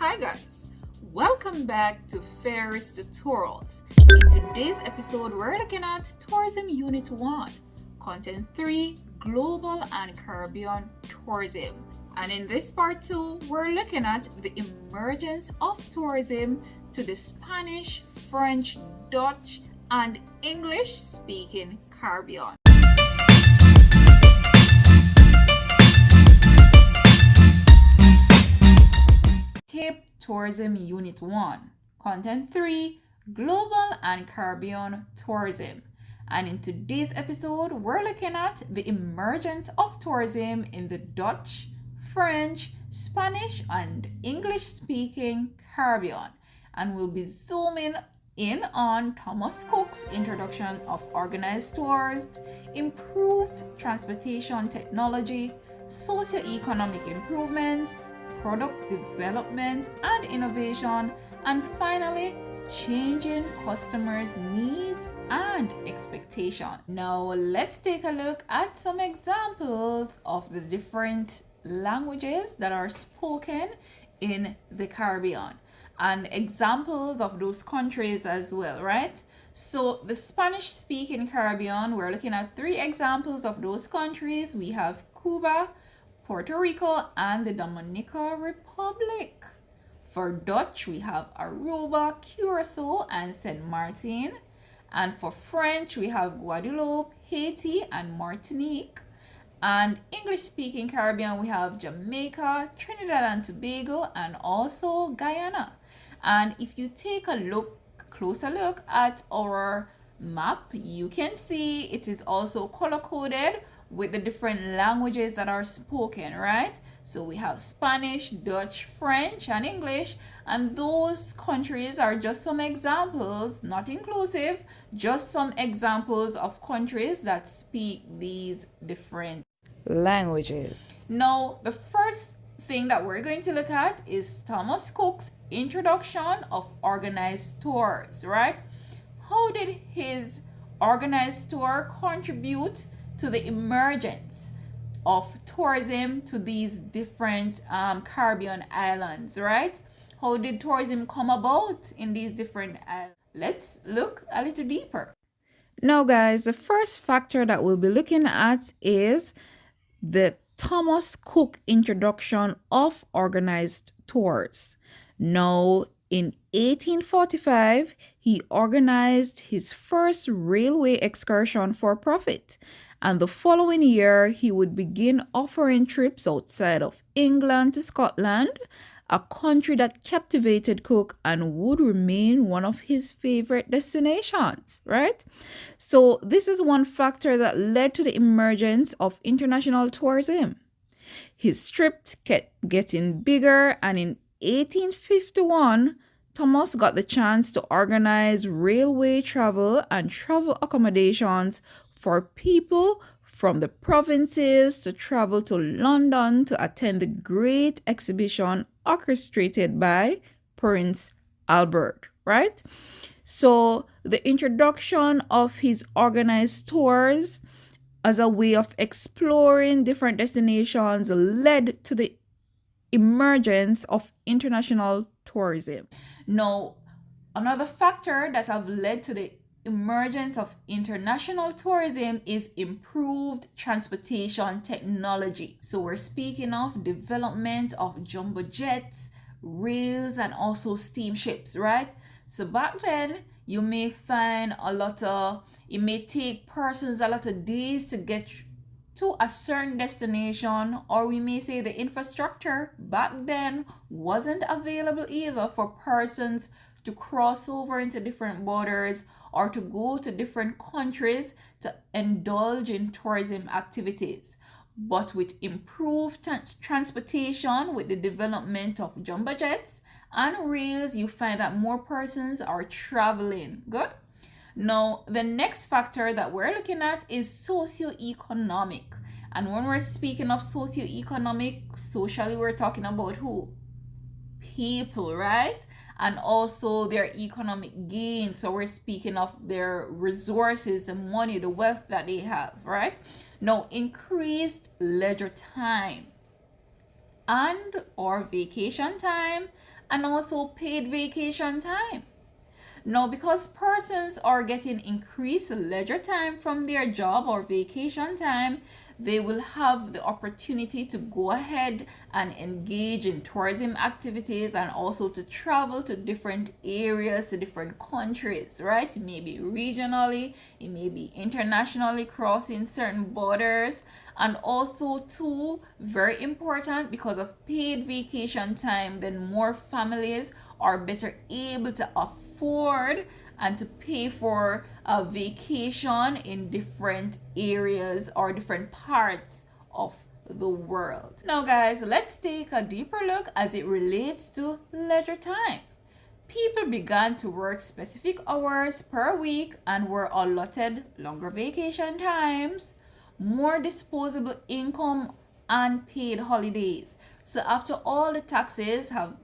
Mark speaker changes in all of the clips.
Speaker 1: Hi guys, welcome back to Ferris Tutorials. In today's episode, we're looking at Tourism Unit 1, Content 3, Global and Caribbean Tourism. And in this part 2, we're looking at the emergence of tourism to the Spanish, French, Dutch, and English-speaking Caribbean. Cape Tourism Unit 1, Content 3, Global and Caribbean Tourism. And in today's episode, we're looking at the emergence of tourism in the Dutch, French, Spanish, and English-speaking Caribbean. And we'll be zooming in on Thomas Cook's introduction of organized tours, improved transportation technology, socioeconomic improvements, product development and innovation, and finally, changing customers' needs and expectations. Now, let's take a look at some examples of the different languages that are spoken in the Caribbean and examples of those countries as well, right? So the Spanish-speaking Caribbean, we're looking at 3 examples of those countries. We have Cuba, Puerto Rico, and the Dominican Republic. For Dutch, we have Aruba, Curacao, and Saint Martin. And for French, we have Guadeloupe, Haiti, and Martinique. And English-speaking Caribbean, we have Jamaica, Trinidad and Tobago, and also Guyana. And if you take a closer look at our map, you can see it is also color-coded with the different languages that are spoken, right? So we have Spanish, Dutch, French, and English, and those countries are just some examples, not inclusive, just some examples of countries that speak these different languages. Now, the first thing that we're going to look at is Thomas Cook's introduction of organized tours, right? How did his organized tour contribute to the emergence of tourism to these different Caribbean islands, right? How did tourism come about in these different islands? Let's look a little deeper. Now, guys, the first factor that we'll be looking at is the Thomas Cook introduction of organized tours. Now, in 1845, he organized his first railway excursion for profit. And the following year, he would begin offering trips outside of England to Scotland, a country that captivated Cook and would remain one of his favorite destinations, right? So this is one factor that led to the emergence of international tourism. His trip kept getting bigger, and in 1851, Thomas got the chance to organize railway travel and travel accommodations for people from the provinces to travel to London to attend the great exhibition orchestrated by Prince Albert, right? So the introduction of his organized tours as a way of exploring different destinations led to the emergence of international tourism. Now, another factor that have led to the emergence of international tourism is improved transportation technology. So we're speaking of development of jumbo jets, rails, and also steamships, right? So back then, you may find it may take persons a lot of days to get to a certain destination, or we may say the infrastructure back then wasn't available either for persons to cross over into different borders or to go to different countries to indulge in tourism activities. But with improved transportation, with the development of jumbo jets and rails, you find that more persons are traveling. Good. Now, the next factor that we're looking at is socioeconomic. And when we're speaking of socioeconomic, socially, we're talking about who? People, right? And also their economic gain. So we're speaking of their resources, the money, the wealth that they have, right? Now, increased leisure time and or vacation time and also paid vacation time. Now, because persons are getting increased leisure time from their job or vacation time, they will have the opportunity to go ahead and engage in tourism activities and also to travel to different areas, to different countries, right? It may be regionally, it may be internationally, crossing certain borders. And also, too, very important, because of paid vacation time, then more families are better able to afford and to pay for a vacation in different areas or different parts of the world. Now, guys, let's take a deeper look as it relates to leisure time. People began to work specific hours per week and were allotted longer vacation times, more disposable income, and paid holidays. So, after all the taxes have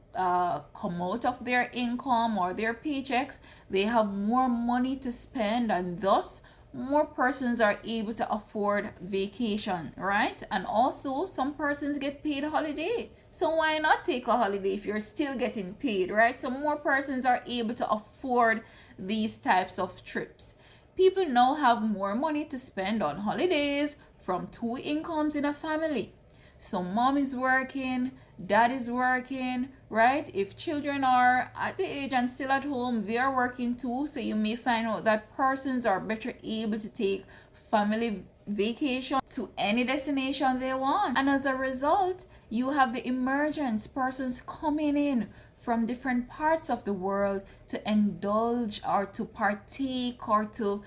Speaker 1: come out of their income or their paychecks, they have more money to spend, and thus more persons are able to afford vacation, right? And also, some persons get paid holiday. So why not take a holiday if you're still getting paid, right? So more persons are able to afford these types of trips. People now have more money to spend on holidays from two incomes in a family. So mom is working, dad is working, right? If children are at the age and still at home, they are working too. So you may find out that persons are better able to take family vacation to any destination they want. And as a result, you have the emergence, persons coming in from different parts of the world to indulge or to partake or to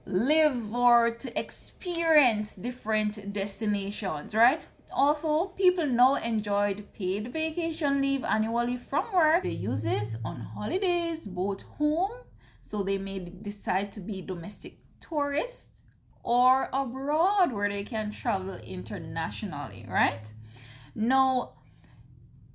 Speaker 1: live or to experience different destinations, right? Also, people now enjoyed paid vacation leave annually from work. They use this on holidays, both home, so they may decide to be domestic tourists, or abroad where they can travel internationally, right? Now,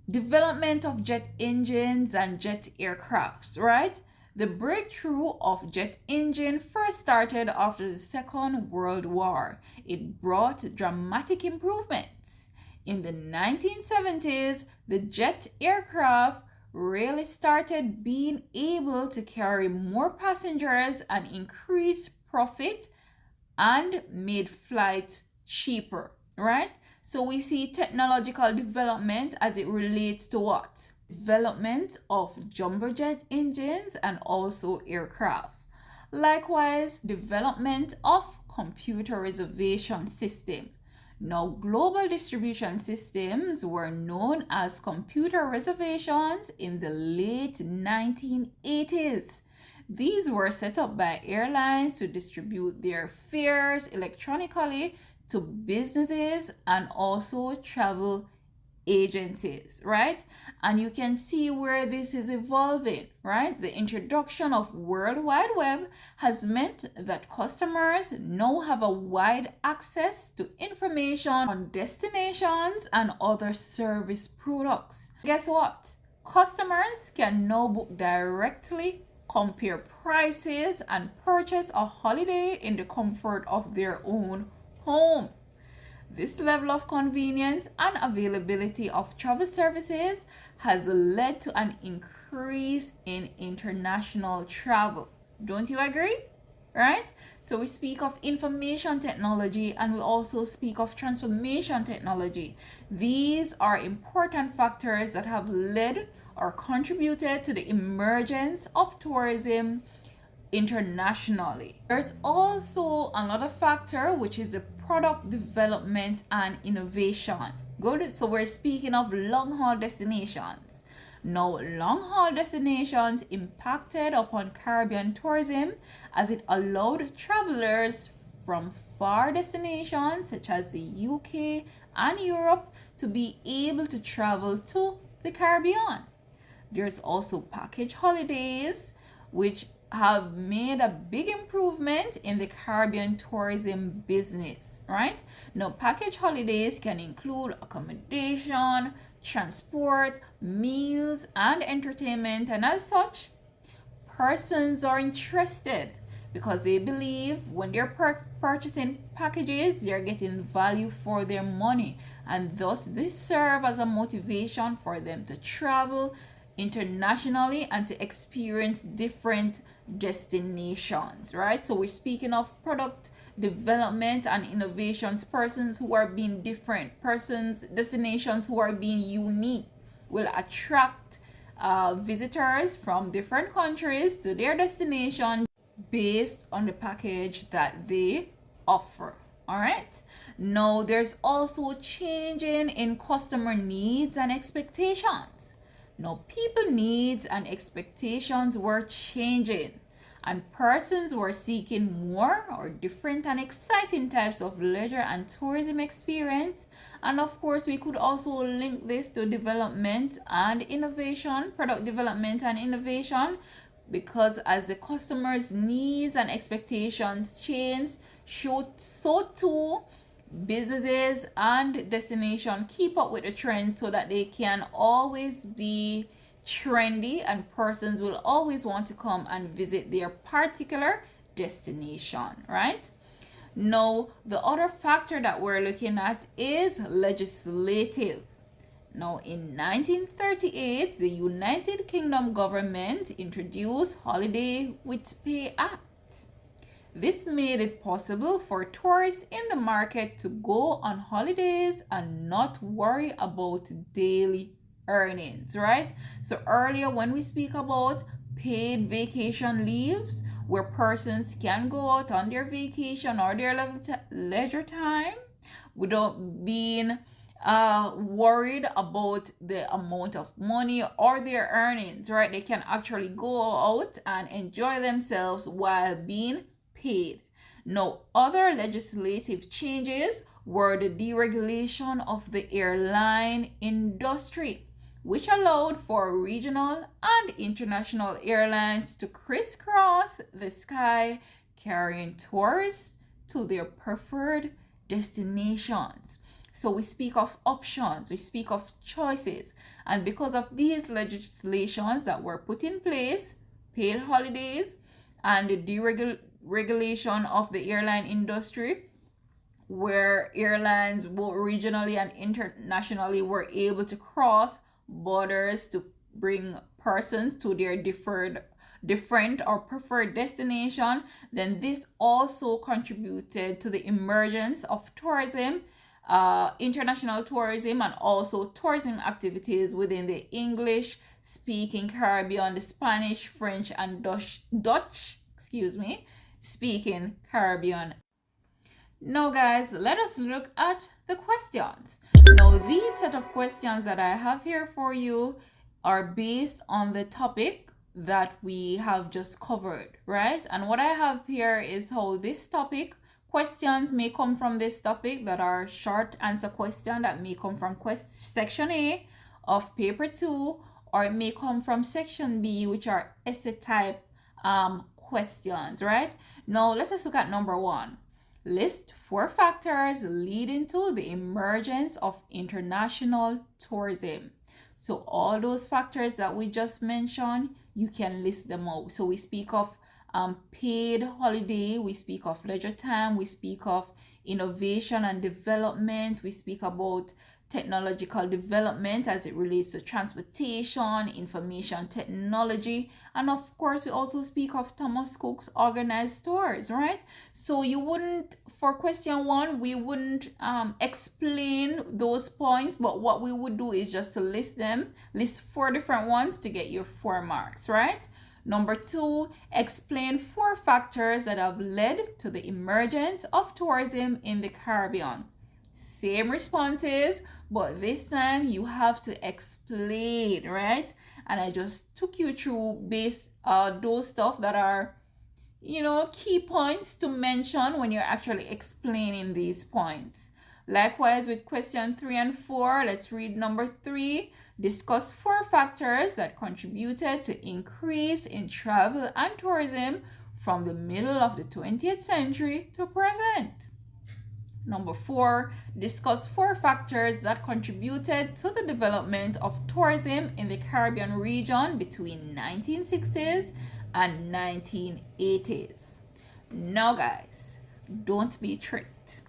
Speaker 1: development of jet engines and jet aircrafts, right? The breakthrough of jet engine first started after the Second World War. It brought dramatic improvements. In the 1970s, the jet aircraft really started being able to carry more passengers and increase profit and made flights cheaper, right? So we see technological development as it relates to what? Development of jumbo jet engines and also aircraft. Likewise, development of computer reservation system. Now, global distribution systems were known as computer reservations in the late 1980s. These were set up by airlines to distribute their fares electronically to businesses and also travel agencies, right? And you can see where this is evolving, right? The introduction of World Wide Web has meant that customers now have a wide access to information on destinations and other service products. Guess what? Customers can now book directly, compare prices, and purchase a holiday in the comfort of their own home. This level of convenience and availability of travel services has led to an increase in international travel. Don't you agree? Right? So we speak of information technology and we also speak of transformation technology. These are important factors that have led or contributed to the emergence of tourism internationally. There's also another factor, which is the product development and innovation. Good. So we're speaking of long haul destinations. Now, long haul destinations impacted upon Caribbean tourism as it allowed travelers from far destinations such as the UK and Europe to be able to travel to the Caribbean. There's also package holidays, which have made a big improvement in the Caribbean tourism business, right? Now, package holidays can include accommodation, transport, meals, and entertainment, and as such, persons are interested because they believe when they're purchasing packages, they're getting value for their money, and thus this serves as a motivation for them to travel internationally and to experience different destinations, right? So we're speaking of product development and innovations, persons who are being different, persons, destinations who are being unique will attract visitors from different countries to their destination based on the package that they offer. All right. Now, there's also changing in customer needs and expectations. Now, people needs and expectations were changing, and persons were seeking more or different and exciting types of leisure and tourism experience. And of course, we could also link this to development and innovation, product development and innovation, because as the customers' needs and expectations change, so too businesses and destination keep up with the trends so that they can always be trendy and persons will always want to come and visit their particular destination, right? Now, the other factor that we're looking at is legislative. Now, in 1938, the United Kingdom government introduced Holiday with Pay Act. This made it possible for tourists in the market to go on holidays and not worry about daily earnings, right? So earlier when we speak about paid vacation leaves, where persons can go out on their vacation or their leisure time without being worried about the amount of money or their earnings, right? They can actually go out and enjoy themselves while being paid. Now, other legislative changes were the deregulation of the airline industry, which allowed for regional and international airlines to crisscross the sky, carrying tourists to their preferred destinations. So we speak of options, we speak of choices. And because of these legislations that were put in place, paid holidays and the deregulation of the airline industry, where airlines both regionally and internationally were able to cross borders to bring persons to their different or preferred destination, then this also contributed to the emergence of tourism, international tourism, and also tourism activities within the English speaking Caribbean, the Spanish, French, and Dutch speaking Caribbean. Now guys, let us look at the questions. Now these set of questions that I have here for you are based on the topic that we have just covered, right? And what I have here is how this topic, questions may come from this topic that are short answer question that may come from section A of paper 2, or it may come from section B, which are essay type questions, right? Now let's just look at number 1. List 4 factors leading to the emergence of international tourism. So all those factors that we just mentioned, you can list them out. So we speak of paid holiday, we speak of leisure time, we speak of innovation and development, we speak about technological development as it relates to transportation, information technology, and of course we also speak of Thomas Cook's organized tours, right? So you wouldn't, for question 1, we wouldn't explain those points, but what we would do is just to list 4 different ones to get your 4 marks, right? Number 2, explain 4 factors that have led to the emergence of tourism in the Caribbean. Same responses, but this time you have to explain, right? And I just took you through those stuff that are, key points to mention when you're actually explaining these points. Likewise with question 3 and 4, let's read number 3. Discuss 4 factors that contributed to increase in travel and tourism from the middle of the 20th century to present. Number 4, discuss 4 factors that contributed to the development of tourism in the Caribbean region between 1960s and 1980s. Now guys, don't be tricked.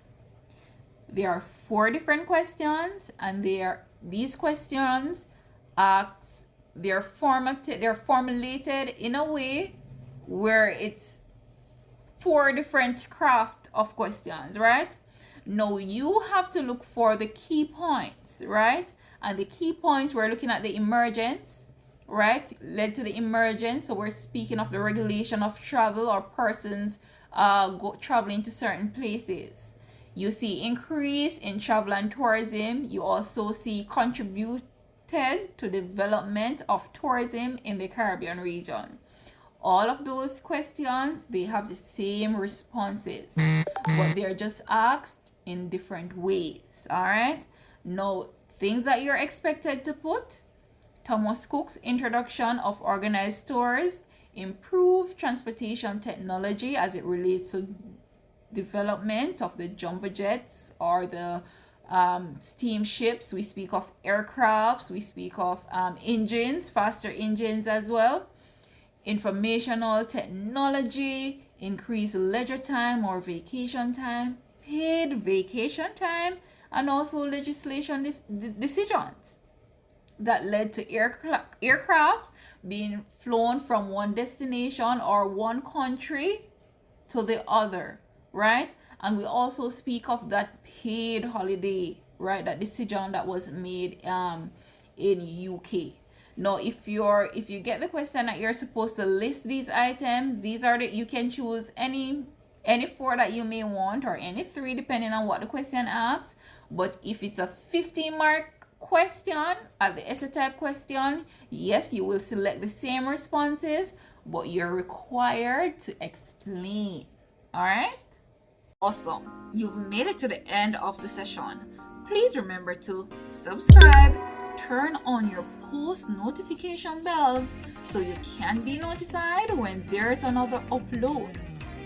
Speaker 1: There are 4 different questions, and these questions ask they're formulated in a way where it's 4 different craft of questions, right? Now you have to look for the key points, right? And the key points, we're looking at the emergence, right? Led to the emergence. So we're speaking of the regulation of travel or persons traveling to certain places. You see increase in travel and tourism. You also see contributed to development of tourism in the Caribbean region. All of those questions, they have the same responses, but they're just asked in different ways. All right. Now, things that you're expected to put: Thomas Cook's introduction of organized tours, improved transportation technology as it relates to development of the jumbo jets or the steamships. We speak of aircrafts, we speak of engines, faster engines as well. Informational technology, increased leisure time or vacation time, paid vacation time, and also legislation decisions that led to aircrafts being flown from one destination or one country to the other, right? And we also speak of that paid holiday, right? That decision that was made in UK. Now, if you get the question that you're supposed to list these items, these are the, you can choose any 4 that you may want, or any 3 depending on what the question asks. But if it's a 15-mark question at the essay type question, yes, you will select the same responses, but you're required to explain. All right? Awesome. You've made it to the end of the session. Please remember to subscribe, turn on your post notification bells so you can be notified when there's another upload.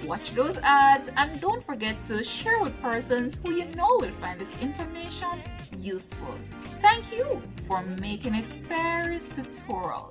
Speaker 1: Watch those ads, and don't forget to share with persons who you know will find this information useful. Thank you for making it Ferris Tutorial.